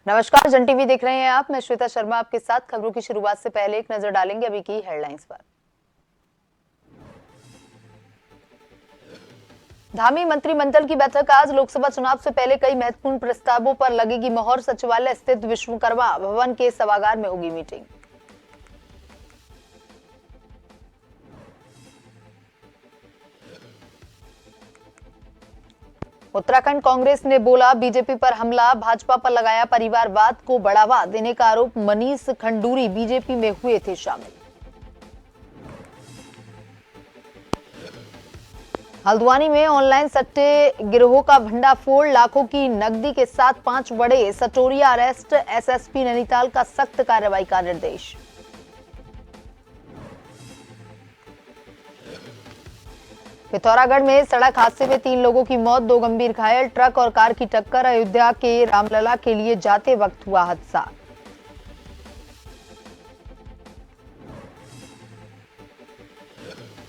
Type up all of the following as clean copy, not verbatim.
नमस्कार, जन टीवी देख रहे हैं आप। मैं श्वेता शर्मा आपके साथ। खबरों की शुरुआत से पहले एक नजर डालेंगे अभी की हेडलाइंस पर। धामी मंत्रिमंडल की बैठक आज। लोकसभा चुनाव से पहले कई महत्वपूर्ण प्रस्तावों पर लगेगी मोहर। सचिवालय स्थित विश्वकर्मा भवन के सभागार में होगी मीटिंग। उत्तराखंड कांग्रेस ने बोला बीजेपी पर हमला, भाजपा पर लगाया परिवारवाद को बढ़ावा देने का आरोप। मनीष खंडूरी बीजेपी में हुए थे शामिल। हल्द्वानी में ऑनलाइन सट्टे गिरोह का भंडाफोड़, लाखों की नकदी के साथ 5 बड़े सटोरिया अरेस्ट। एसएसपी नैनीताल का सख्त कार्रवाई का निर्देश। पिथौरागढ़ में सड़क हादसे में 3 लोगों की मौत, 2 गंभीर घायल। ट्रक और कार की टक्कर। अयोध्या के रामलला के लिए जाते वक्त हुआ हादसा।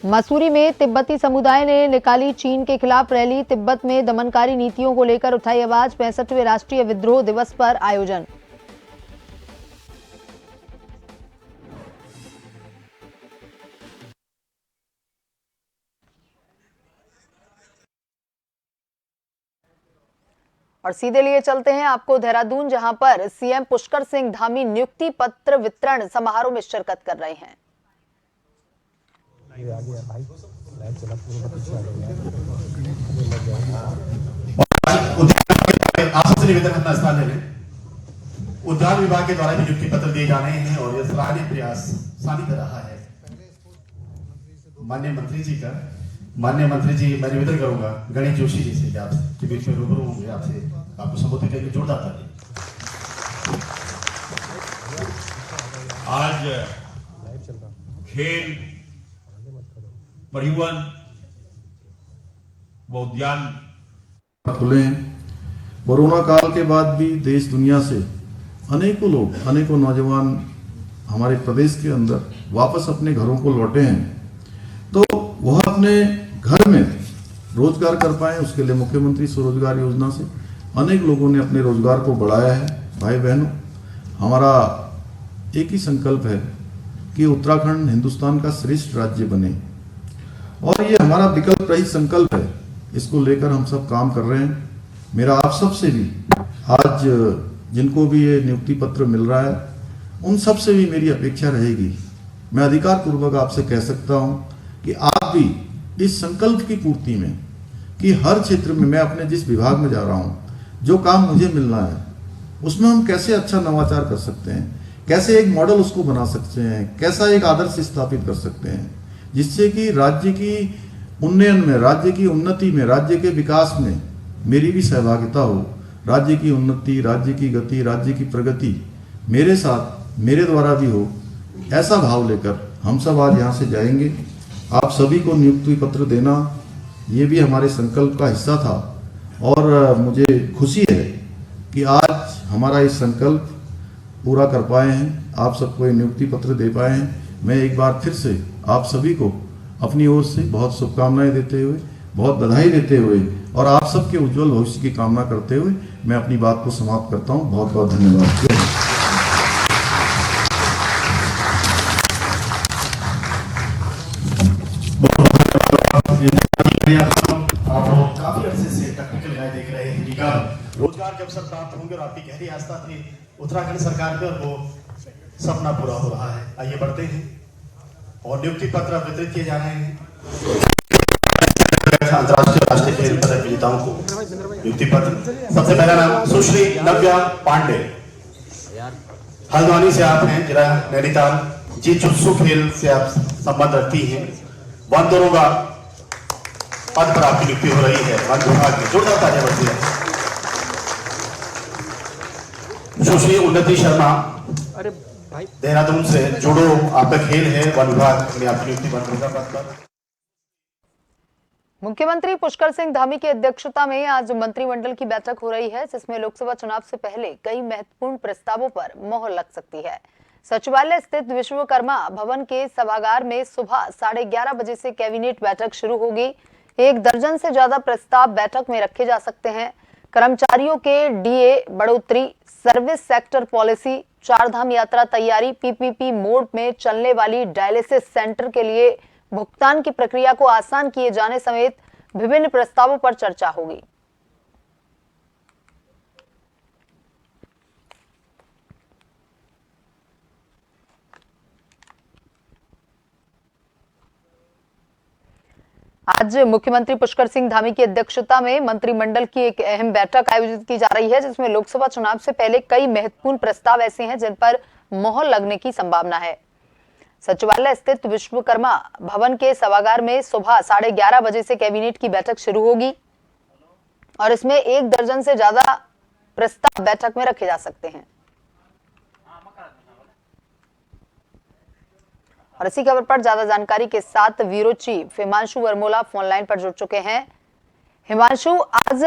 मसूरी में तिब्बती समुदाय ने निकाली चीन के खिलाफ रैली। तिब्बत में दमनकारी नीतियों को लेकर उठाई आवाज। 65वें राष्ट्रीय विद्रोह दिवस पर आयोजन। और सीधे लिए चलते हैं आपको देहरादून, जहां पर सीएम पुष्कर सिंह धामी नियुक्ति पत्र वितरण समारोह में शिरकत कर रहे हैं। आप सबसे निवेदन अपना स्थान ले लें। उद्यान विभाग के द्वारा भी नियुक्ति पत्र दिए जा रहे हैं और यह सराहनीय प्रयास साबित कर रहा है। माननीय मंत्री जी, मैं निवेदन करूंगा गणेश जोशी जी से आपके बीच में रूबरू होंगे, आपसे आपको संबोधित करके जोरदार ताली। आज खेल, परिवहन व उद्यान खुले हैं। कोरोना काल के बाद भी देश दुनिया से अनेकों लोग, अनेकों नौजवान हमारे प्रदेश के अंदर वापस अपने घरों को लौटे हैं, तो वह अपने घर में रोजगार कर पाए, उसके लिए मुख्यमंत्री स्वरोजगार योजना से अनेक लोगों ने अपने रोजगार को बढ़ाया है। भाई बहनों, हमारा एक ही संकल्प है कि उत्तराखंड हिंदुस्तान का श्रेष्ठ राज्य बने, और ये हमारा विकल्प रहित संकल्प है। इसको लेकर हम सब काम कर रहे हैं। मेरा आप सब से भी आज जिनको भी ये नियुक्ति पत्र मिल रहा है, उन सब से भी मेरी अपेक्षा रहेगी, मैं अधिकार पूर्वक आपसे कह सकता हूं कि आप भी इस संकल्प की पूर्ति में, कि हर क्षेत्र में मैं अपने जिस विभाग में जा रहा हूं, जो काम मुझे मिलना है उसमें हम कैसे अच्छा नवाचार कर सकते हैं, कैसे एक मॉडल उसको बना सकते हैं, कैसा एक आदर्श स्थापित कर सकते हैं, जिससे कि राज्य की उन्नयन में, राज्य की उन्नति में, राज्य के विकास में मेरी भी सहभागिता हो। राज्य की उन्नति, राज्य की गति, राज्य की प्रगति मेरे साथ, मेरे द्वारा भी हो, ऐसा भाव लेकर हम सब आज यहाँ से जाएंगे। आप सभी को नियुक्ति पत्र देना ये भी हमारे संकल्प का हिस्सा था, और मुझे खुशी है कि आज हमारा इस संकल्प पूरा कर पाए हैं, आप सबको ये नियुक्ति पत्र दे पाए हैं। मैं एक बार फिर से आप सभी को अपनी ओर से बहुत शुभकामनाएं देते हुए, बहुत बधाई देते हुए और आप सबके उज्जवल भविष्य की कामना करते हुए मैं अपनी बात को समाप्त करता हूं। बहुत बहुत धन्यवाद। आप लोग काफी अर्से से टेक्निकल राय देख रहे हैं। रोजगार के अवसर प्राप्त होंगे, और आपकी गहरी आस्था थी उत्तराखंड सरकार पे, और वो सपना पूरा हो रहा है। आइए बढ़ते हैं और नियुक्ति पत्र वितरित किए जा रहे हैं। अंतर्राष्ट्रीय राष्ट्रीय खेल पदक विजेताओं को नियुक्ति पत्र। सबसे पहला नाम सुश्री नव्या पांडे, हल्द्वानी से आप हैं, जिला नैनीताल। जिजुत्सु खेल से आप संबंध रखती हैं। वन दरोगा पद पर आपकी नियुक्ति हो रही है वन विभाग में। जोरदार तालियां बजती है। सुश्री उन्नति शर्मा देहरादून से, जुड़ो आपका खेल है, वन विभाग में आपकी नियुक्ति वन दरोगा पद पर। मुख्यमंत्री पुष्कर सिंह धामी की अध्यक्षता में आज मंत्रिमंडल की बैठक हो रही है, जिसमें लोकसभा चुनाव से पहले कई महत्वपूर्ण प्रस्तावों पर मोहर लग सकती है। सचिवालय स्थित विश्वकर्मा भवन के सभागार में सुबह 11:30 बजे से कैबिनेट बैठक शुरू होगी। 1 दर्जन से ज्यादा प्रस्ताव बैठक में रखे जा सकते हैं। कर्मचारियों के डीए बढ़ोतरी, सर्विस सेक्टर पॉलिसी, चारधाम यात्रा तैयारी, पीपीपी मोड में चलने वाली डायलिसिस सेंटर के लिए भुगतान की प्रक्रिया को आसान किए जाने समेत विभिन्न प्रस्तावों पर चर्चा होगी। आज मुख्यमंत्री पुष्कर सिंह धामी की अध्यक्षता में मंत्रिमंडल की एक अहम बैठक आयोजित की जा रही है, जिसमें लोकसभा चुनाव से पहले कई महत्वपूर्ण प्रस्ताव ऐसे हैं जिन पर मोहर लगने की संभावना है। सचिवालय स्थित विश्वकर्मा भवन के सभागार में सुबह 11:30 बजे से कैबिनेट की बैठक शुरू होगी और इसमें 1 दर्जन से ज्यादा प्रस्ताव बैठक में रखे जा सकते हैं। और इसी खबर पर ज्यादा जानकारी के साथ bureau chief Himanshu Varmola phone line पर जुड़ चुके हैं। हिमांशु, आज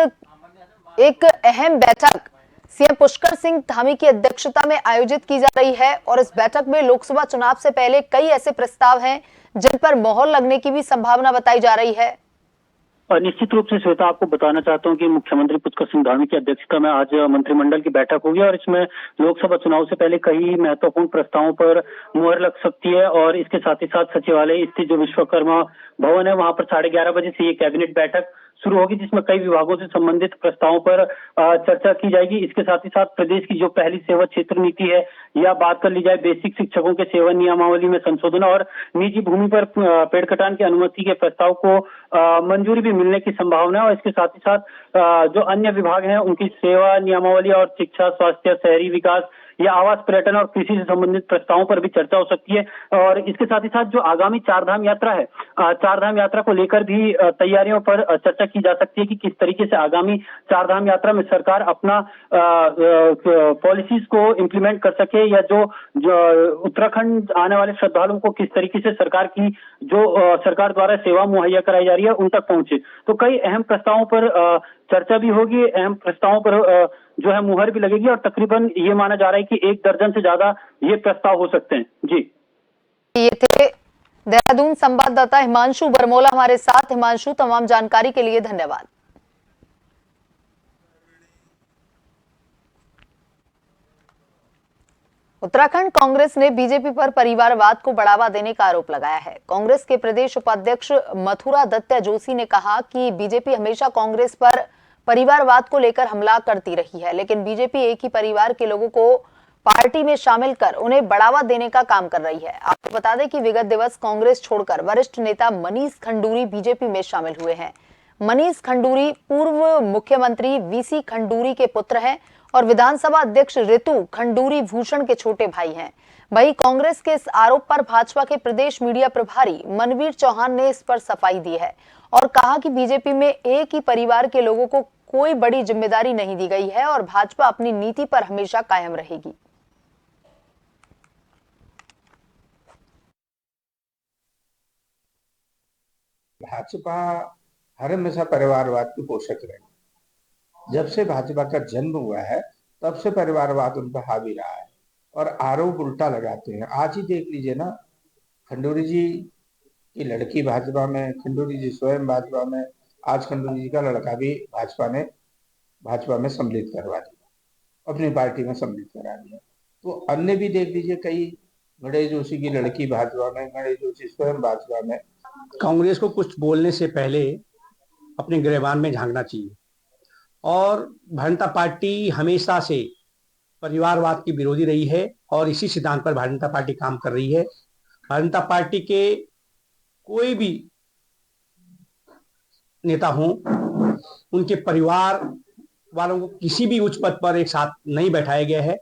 एक अहम बैठक सीएम पुष्कर सिंह धामी की अध्यक्षता में आयोजित की जा रही है और इस बैठक में लोकसभा चुनाव से पहले कई ऐसे प्रस्ताव हैं जिन पर मोहर लगने की भी संभावना बताई जा रही है। निश्चित रूप से श्वेता, आपको बताना चाहता हूं कि मुख्यमंत्री पुष्कर सिंह धामी की अध्यक्षता में आज मंत्रिमंडल की बैठक होगी और इसमें लोकसभा चुनाव से पहले कई महत्वपूर्ण प्रस्तावों पर मुहर लग सकती है और इसके साथ ही साथ सचिवालय स्थित जो विश्वकर्मा भवन है वहां पर 11:30 बजे से ये कैबिनेट बैठक शुरू होगी, जिसमें कई विभागों से संबंधित प्रस्तावों पर चर्चा की जाएगी। इसके साथ ही साथ प्रदेश की जो पहली सेवा क्षेत्र नीति है या बात कर ली जाए बेसिक शिक्षकों के सेवा नियमावली में संशोधन और निजी भूमि पर पेड़ कटान की अनुमति के प्रस्ताव को मंजूरी भी मिलने की संभावना है और इसके साथ ही साथ जो अन्य विभाग हैं उनकी सेवा नियमावली और शिक्षा, स्वास्थ्य, शहरी विकास या आवास, पर्यटन और कृषि से संबंधित प्रस्तावों पर भी चर्चा हो सकती है। और इसके साथ ही साथ जो आगामी चारधाम यात्रा है, चारधाम यात्रा को लेकर भी तैयारियों पर चर्चा की जा सकती है कि किस तरीके से आगामी चारधाम यात्रा में सरकार अपना पॉलिसीज को इम्प्लीमेंट कर सके या जो उत्तराखंड आने वाले श्रद्धालुओं को किस तरीके से सरकार की जो सरकार द्वारा सेवा मुहैया कराई जा रही है उन तक पहुंचे। तो कई अहम प्रस्तावों पर चर्चा भी होगी, अहम प्रस्तावों पर जो है मुहर भी लगेगी और तकरीबन ये माना जा रहा है कि 1 दर्जन से ज्यादा ये प्रस्ताव हो सकते हैं। जी, ये थे देहरादून संवाददाता हिमांशु वर्मोला हमारे साथ। हिमांशु, तमाम जानकारी के लिए धन्यवाद। उत्तराखंड कांग्रेस ने बीजेपी पर परिवारवाद को बढ़ावा देने का आरोप लगाया है। कांग्रेस के प्रदेश उपाध्यक्ष मथुरा दत्ता जोशी ने कहा कि बीजेपी हमेशा कांग्रेस पर परिवारवाद को लेकर हमला करती रही है, लेकिन बीजेपी एक ही परिवार के लोगों को पार्टी में शामिल कर उन्हें बढ़ावा देने का काम कर रही है। आपको बता दें कि विगत दिवस कांग्रेस छोड़कर वरिष्ठ नेता मनीष खंडूरी बीजेपी में शामिल हुए हैं। मनीष खंडूरी पूर्व मुख्यमंत्री वीसी खंडूरी के पुत्र हैं और विधानसभा अध्यक्ष ऋतु खंडूरी भूषण के छोटे भाई हैं। वहीं कांग्रेस के इस आरोप पर भाजपा के प्रदेश मीडिया प्रभारी मनवीर चौहान ने इस पर सफाई दी है और कहा कि बीजेपी में एक ही परिवार के लोगों को कोई बड़ी जिम्मेदारी नहीं दी गई है और भाजपा अपनी नीति पर हमेशा कायम रहेगी। भाजपा हर हमेशा परिवारवाद की पोषक रही। जब से भाजपा का जन्म हुआ है तब से परिवारवाद उन पर हावी रहा है और आरोप उल्टा लगाते हैं। आज ही देख लीजिए ना, खंडूरी जी की लड़की भाजपा में, खंडूरी जी स्वयं भाजपा में, आज खंडूरी जी का लड़का भी भाजपा में सम्मिलित करवा दिया, अपनी पार्टी में सम्मिलित करा दिया। तो अन्य भी देख लीजिए, कई गणेश जोशी की लड़की भाजपा में, गणेश जोशी स्वयं भाजपा में। कांग्रेस को कुछ बोलने से पहले अपने गिरेबान में झांकना चाहिए और भारतीय जनता पार्टी हमेशा से परिवारवाद की विरोधी रही है और इसी सिद्धांत पर भारतीय जनता पार्टी काम कर रही है। भारतीय जनता पार्टी के कोई भी नेता हों, उनके परिवार वालों को किसी भी उच्च पद पर एक साथ नहीं बैठाया गया है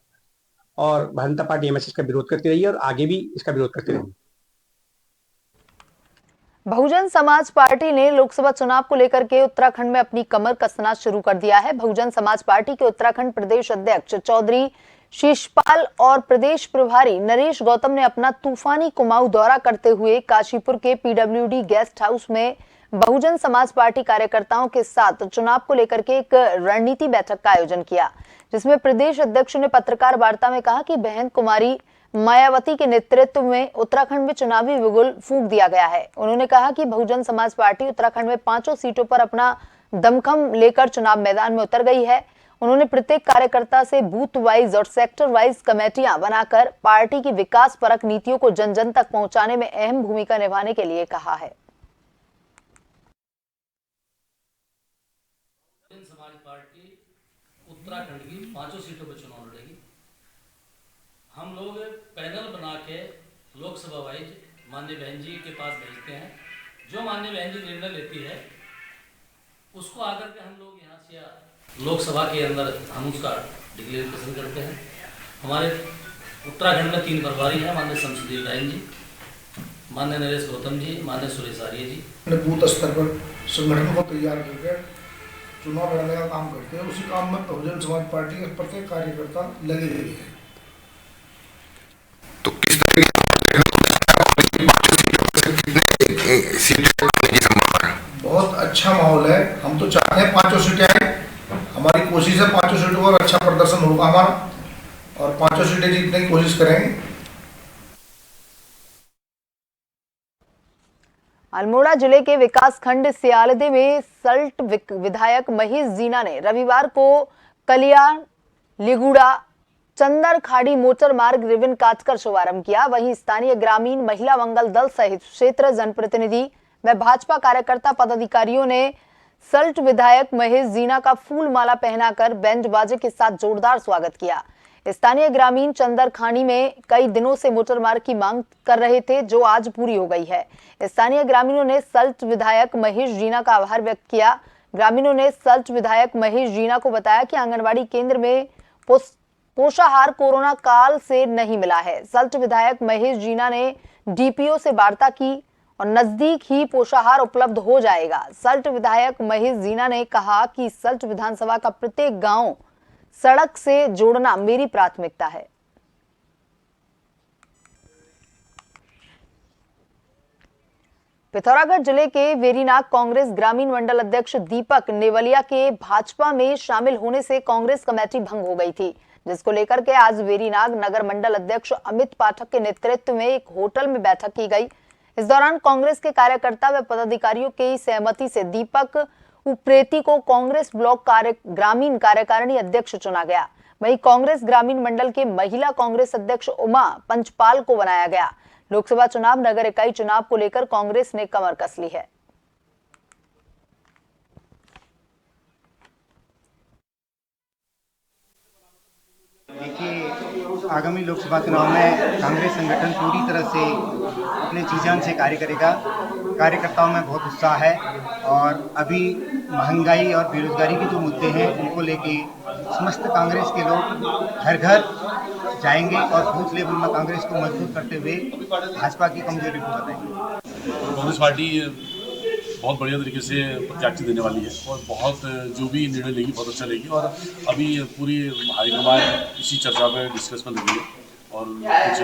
और भारतीय जनता पार्टी हमेशा इसका विरोध करती रही है और आगे भी इसका विरोध करती रहेगी। बहुजन समाज पार्टी ने लोकसभा चुनाव को लेकर के उत्तराखंड में अपनी कमर कसना शुरू कर दिया है। बहुजन समाज पार्टी के उत्तराखंड प्रदेश अध्यक्ष चौधरी शीशपाल और प्रदेश प्रभारी नरेश गौतम ने अपना तूफानी कुमाऊं दौरा करते हुए काशीपुर के पीडब्ल्यूडी गेस्ट हाउस में बहुजन समाज पार्टी कार्यकर्ताओं के साथ चुनाव को लेकर के एक रणनीति बैठक का आयोजन किया, जिसमें प्रदेश अध्यक्ष ने पत्रकार वार्ता में कहा कि बहन कुमारी मायावती के नेतृत्व में उत्तराखंड में चुनावी बिगुल फूंक दिया गया है। उन्होंने कहा कि बहुजन समाज पार्टी उत्तराखंड में 5 सीटों पर अपना दमखम लेकर चुनाव मैदान में उतर गई है। उन्होंने प्रत्येक कार्यकर्ता से बूथ वाइज और सेक्टर वाइज कमेटियां बनाकर पार्टी की विकास परक नीतियों को जन जन तक पहुंचाने में अहम भूमिका निभाने के लिए कहा है। समाज पार्टी उत्तराखंड की 5 सीटों पर चुनाव लड़ेगी। हम लोग पैनल बना के लोकसभा वाइज माननीय बहन जी के पास भेजते हैं। जो माननीय बहन जी निर्णय लेती है उसको आकर के हम लोग यहाँ से लोकसभा के अंदर हम उसका डिक्लेरेशन करते हैं। हमारे उत्तराखंड में 3 प्रभारी हैं, माननीय संसदीय लाइन जी, माननीय नरेश गौतम जी, माननीय सुरेश आर्य जी। बूथ स्तर पर संगठन को तैयार करके चुनाव लड़ने का काम करते हैं। उसी काम में बहुजन समाज पार्टी के प्रत्येक कार्यकर्ता लगे हुए हैं। तो किस तरह बहुत अच्छा माहौल है। हम तो चाहते हैं 5 सीटें आए। हमारी कोशिश है 5 सीटों पर अच्छा प्रदर्शन होगा हमारा और 5 सीटें जीतने की कोशिश करेंगे। अल्मोड़ा जिले के विकास खंड सियालदे में सल्ट विधायक महेश जीना ने रविवार को कलियाण लिगुड़ा चंदर खाड़ी मोटर मार्ग रिबन काटकर शुभारंभ किया। वहीं स्थानीय ग्रामीण महिला मंगल दल सहित क्षेत्र जनप्रतिनिधि व भाजपा कार्यकर्ता पदाधिकारियों ने सल्ट विधायक महेश जीना का फूल माला पहनाकर बैंड बाजे के साथ जोरदार स्वागत किया। स्थानीय ग्रामीण चंदर खानी में कई दिनों से मोटर मार्ग की मांग कर रहे थे, जो आज पूरी हो गई है। स्थानीय ग्रामीणों ने सल्ट विधायक महेश जीना का आभार व्यक्त किया। ग्रामीणों ने सल्ट विधायक महेश जीना को बताया कि आंगनबाड़ी केंद्र में पोषाहार कोरोना काल से नहीं मिला है। सल्ट विधायक महेश जीना ने डीपीओ से वार्ता की और नजदीक ही पोषाहार उपलब्ध हो जाएगा। सल्ट विधायक महेश जीना ने कहा कि सल्ट विधानसभा का प्रत्येक गांव सड़क से जोड़ना मेरी प्राथमिकता है। पिथौरागढ़ जिले के वेरीनाग कांग्रेस ग्रामीण मंडल अध्यक्ष दीपक नेवलिया के भाजपा में शामिल होने से कांग्रेस कमेटी भंग हो गई थी, जिसको लेकर के आज वेरीनाग नगर मंडल अध्यक्ष अमित पाठक के नेतृत्व में एक होटल में बैठक की गई। इस दौरान कांग्रेस के कार्यकर्ता व पदाधिकारियों की सहमति से दीपक उप्रेती को कांग्रेस ब्लॉक ग्रामीण कार्यकारिणी अध्यक्ष चुना गया। वहीं कांग्रेस ग्रामीण मंडल के महिला कांग्रेस अध्यक्ष उमा पंचपाल को बनाया गया। लोकसभा चुनाव नगर इकाई चुनाव को लेकर कांग्रेस ने कमर कस ली है। देखिए, आगामी लोकसभा चुनाव में कांग्रेस संगठन पूरी तरह से अपने जी जान से कार्य करेगा। कार्यकर्ताओं में बहुत उत्साह है और अभी महंगाई और बेरोजगारी के जो मुद्दे हैं उनको लेके समस्त कांग्रेस के लोग घर घर जाएंगे और बूथ लेवल में कांग्रेस को मजबूत करते हुए भाजपा की कमजोरी को बताएंगे। कांग्रेस पार्टी बहुत बढ़िया तरीके से प्रत्याशी देने वाली है और बहुत जो भी निर्णय लेगी बहुत अच्छा लेगी और अभी पूरी हाईकमान इसी चर्चा में डिस्कस में लगी है और कुछ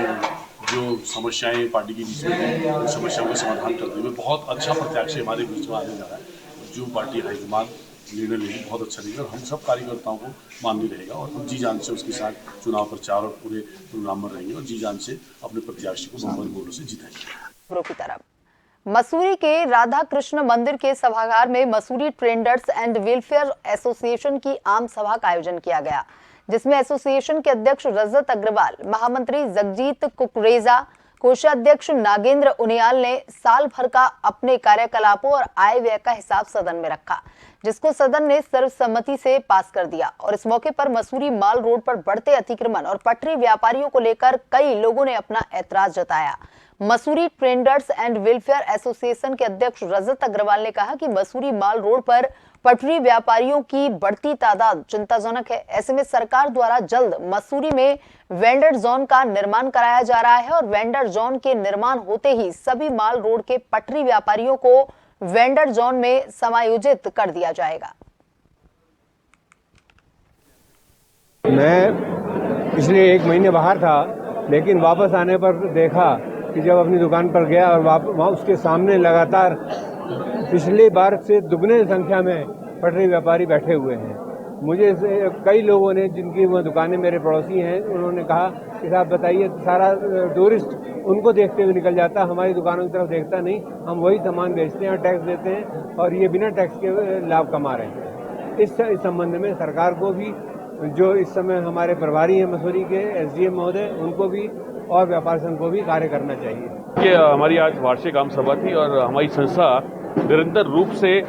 जो समस्याएं पार्टी के बीच में हैं उन समस्याओं का समाधान करते हुए बहुत अच्छा प्रत्याशी हमारे बीच में आने जा रहा है। जो पार्टी हाईकमान निर्णय लेगी बहुत अच्छा लेगी और हम सब कार्यकर्ताओं को मान्य रहेगा और हम जी जान से उसके साथ चुनाव प्रचार और पूरे प्रोग्राम में रहेंगे और जी जान से अपने प्रत्याशी को बहुमत वोटों से जिताएंगे। मसूरी के राधा कृष्ण मंदिर के सभागार में Mussoorie traders and welfare association की आम सभा का आयोजन किया गया, जिसमें एसोसिएशन के अध्यक्ष रजत अग्रवाल, महामंत्री जगजीत कुकरेजा, कोषाध्यक्ष नागेंद्र उनियाल ने साल भर का अपने कार्यकलापों और आय व्यय का हिसाब सदन में रखा, जिसको सदन ने सर्वसम्मति से पास कर दिया। और इस मौके पर मसूरी माल रोड पर बढ़ते अतिक्रमण और पटरी व्यापारियों को लेकर कई लोगों ने अपना ऐतराज जताया। Mussoorie traders and welfare association के अध्यक्ष रजत अग्रवाल ने कहा कि मसूरी माल रोड पर पटरी व्यापारियों की बढ़ती तादाद चिंताजनक है। ऐसे में सरकार द्वारा जल्द मसूरी में वेंडर जोन का निर्माण कराया जा रहा है और वेंडर जोन के निर्माण होते ही सभी माल रोड के पटरी व्यापारियों को वेंडर जोन में समायोजित कर दिया जाएगा। मैं पिछले 1 महीने बाहर था, लेकिन वापस आने पर देखा कि जब अपनी दुकान पर गया और वहाँ उसके सामने लगातार पिछली बार से दुगने संख्या में पटरी व्यापारी बैठे हुए हैं मुझे कई लोगों ने, जिनकी वो दुकानें मेरे पड़ोसी हैं, उन्होंने कहा कि साहब बताइए, सारा टूरिस्ट उनको देखते हुए निकल जाता, हमारी दुकानों की तरफ देखता नहीं, हम वही सामान बेचते हैं और टैक्स देते हैं और ये बिना टैक्स के लाभ कमा रहे हैं। इस संबंध में सरकार को भी, जो इस समय हमारे प्रभारी हैं मसूरी के SDM महोदय, उनको भी और व्यापार संघ को भी कार्य करना चाहिए। ये हमारी आज वार्षिक आम सभा थी और हमारी संस्था निरंतर रूप से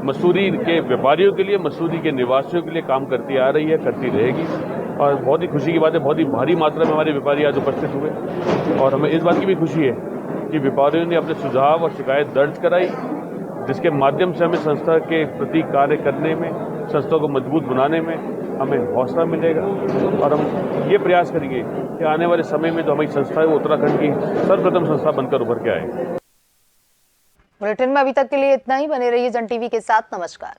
मसूरी के व्यापारियों के लिए, मसूरी के निवासियों के लिए काम करती आ रही है, करती रहेगी। और बहुत ही खुशी की बात है, बहुत ही भारी मात्रा में हमारे व्यापारी आज उपस्थित हुए और हमें इस बात की भी खुशी है कि व्यापारियों ने अपने सुझाव और शिकायत दर्ज कराई, जिसके माध्यम से हमें संस्था के प्रति कार्य करने में, संस्था को मजबूत बनाने में हमें हौसला मिलेगा और हम ये प्रयास करेंगे कि आने वाले समय में जो हमारी संस्था है वो उत्तराखंड की सर्वप्रथम संस्था बनकर उभर के आए। बुलेटिन में अभी तक के लिए इतना ही। बने रहिए जन टीवी के साथ। नमस्कार।